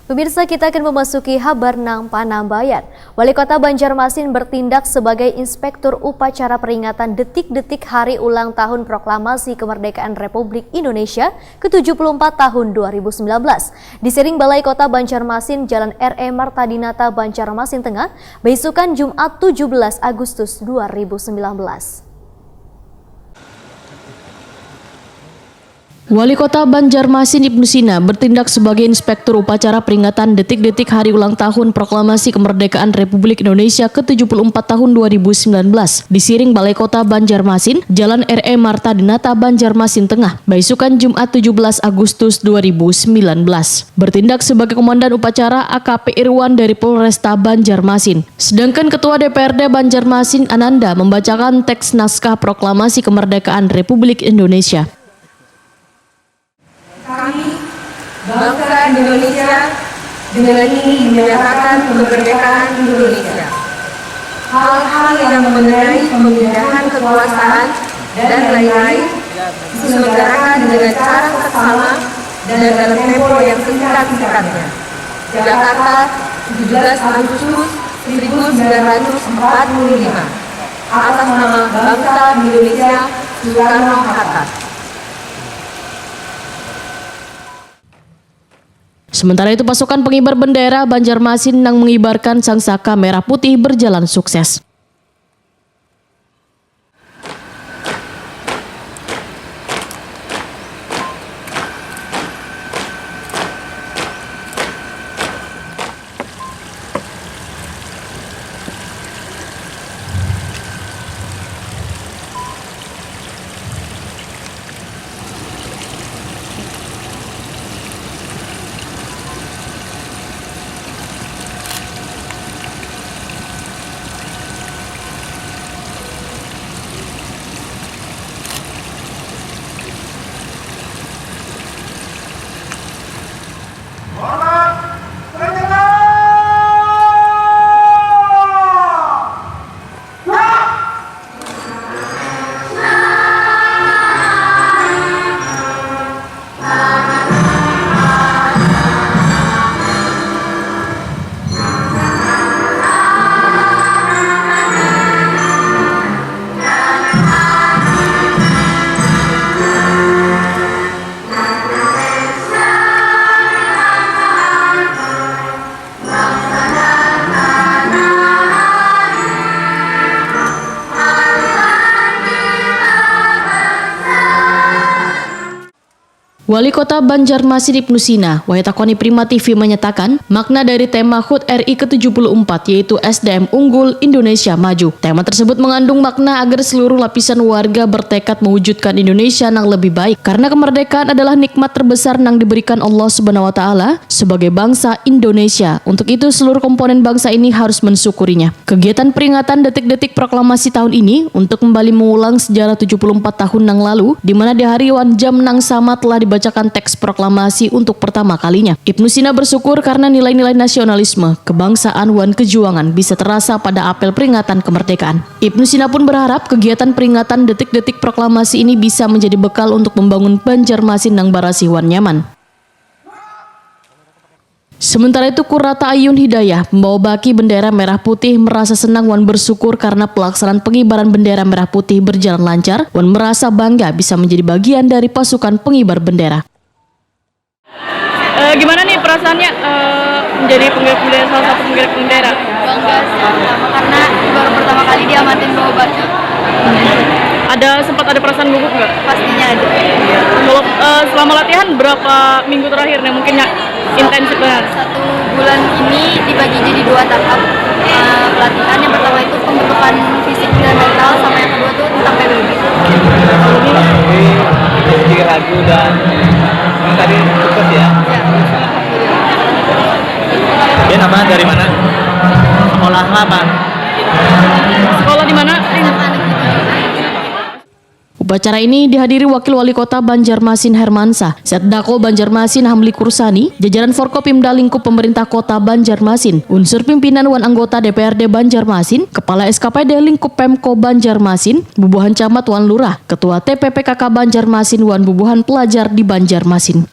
Pemirsa, kita akan memasuki kabar nang Panambayan. Wali Kota Banjarmasin bertindak sebagai inspektur upacara peringatan detik-detik hari ulang tahun Proklamasi Kemerdekaan Republik Indonesia ke-74 tahun 2019. Disering Balai Kota Banjarmasin, Jalan R.E. Martadinata, Banjarmasin Tengah, besukan Jumat 17 Agustus 2019. Wali Kota Banjarmasin Ibnu Sina bertindak sebagai inspektur upacara peringatan detik-detik hari ulang tahun Proklamasi Kemerdekaan Republik Indonesia ke-74 tahun 2019 di Balai Kota Banjarmasin, Jalan R.E. Martadinata, Banjarmasin Tengah, besukan Jumat 17 Agustus 2019. Bertindak sebagai komandan upacara AKP Irwan dari Polresta Banjarmasin. Sedangkan Ketua DPRD Banjarmasin Ananda membacakan teks naskah Proklamasi Kemerdekaan Republik Indonesia. Kami, bangsa Indonesia, dengan ini menyatakan kemerdekaan Indonesia. Hal-hal yang mengenai pemindahan kekuasaan dan lain-lain diselenggarakan dengan cara seksama dan dalam tempo yang singkat-singkatnya. Jakarta, 17 Agustus 1945. Atas nama bangsa Indonesia, Soekarno-Hatta. Sementara itu, pasukan pengibar bendera Banjarmasin yang mengibarkan sangsaka merah putih berjalan sukses. Wali Kota Banjarmasin Ibnu Sina, Wayatakoni Prima TV menyatakan makna dari tema HUT RI ke-74 yaitu SDM Unggul Indonesia Maju. Tema tersebut mengandung makna agar seluruh lapisan warga bertekad mewujudkan Indonesia yang lebih baik karena kemerdekaan adalah nikmat terbesar yang diberikan Allah Subhanahu wa taala sebagai bangsa Indonesia. Untuk itu seluruh komponen bangsa ini harus mensyukurinya. Kegiatan peringatan detik-detik proklamasi tahun ini untuk kembali mengulang sejarah 74 tahun yang lalu di mana di hari wan jam nang sama telah dibacakan teks proklamasi untuk pertama kalinya. Ibnu Sina bersyukur karena nilai-nilai nasionalisme, kebangsaan, dan kejuangan bisa terasa pada apel peringatan kemerdekaan. Ibnu Sina pun berharap kegiatan peringatan detik-detik proklamasi ini bisa menjadi bekal untuk membangun Banjarmasin yang barasih wan nyaman. Sementara itu, Kurata Ayun Hidayah, pembawa baki bendera merah putih, merasa senang dan bersyukur karena pelaksanaan pengibaran bendera merah putih berjalan lancar dan merasa bangga bisa menjadi bagian dari pasukan pengibar bendera. Gimana nih perasaannya menjadi pengibar bendera, salah satu pengibar bendera? Bangga sih, karena baru pertama kali diamatin bawa baju. Sempat ada perasaan gugup nggak? Pastinya ada. Kalau selama latihan berapa minggu terakhir nih mungkin intensif banget? 1 bulan ini dibagi jadi 2 tahap pelatihan. Yang pertama itu pembentukan fisik dan mental, sama yang kedua itu tentang PBB. Ini lagu dan tadi sukses ya? Ya. Dia namanya dari mana? Sekolah apa? Sekolah di mana? Upacara ini dihadiri Wakil Wali Kota Banjarmasin Hermansyah, Setdako Banjarmasin Hamli Kursani, jajaran Forkopimda lingkup pemerintah Kota Banjarmasin, unsur pimpinan wan anggota DPRD Banjarmasin, Kepala SKPD lingkup Pemko Banjarmasin, bubuhan camat wan lurah, Ketua TPPKK Banjarmasin wan bubuhan pelajar di Banjarmasin.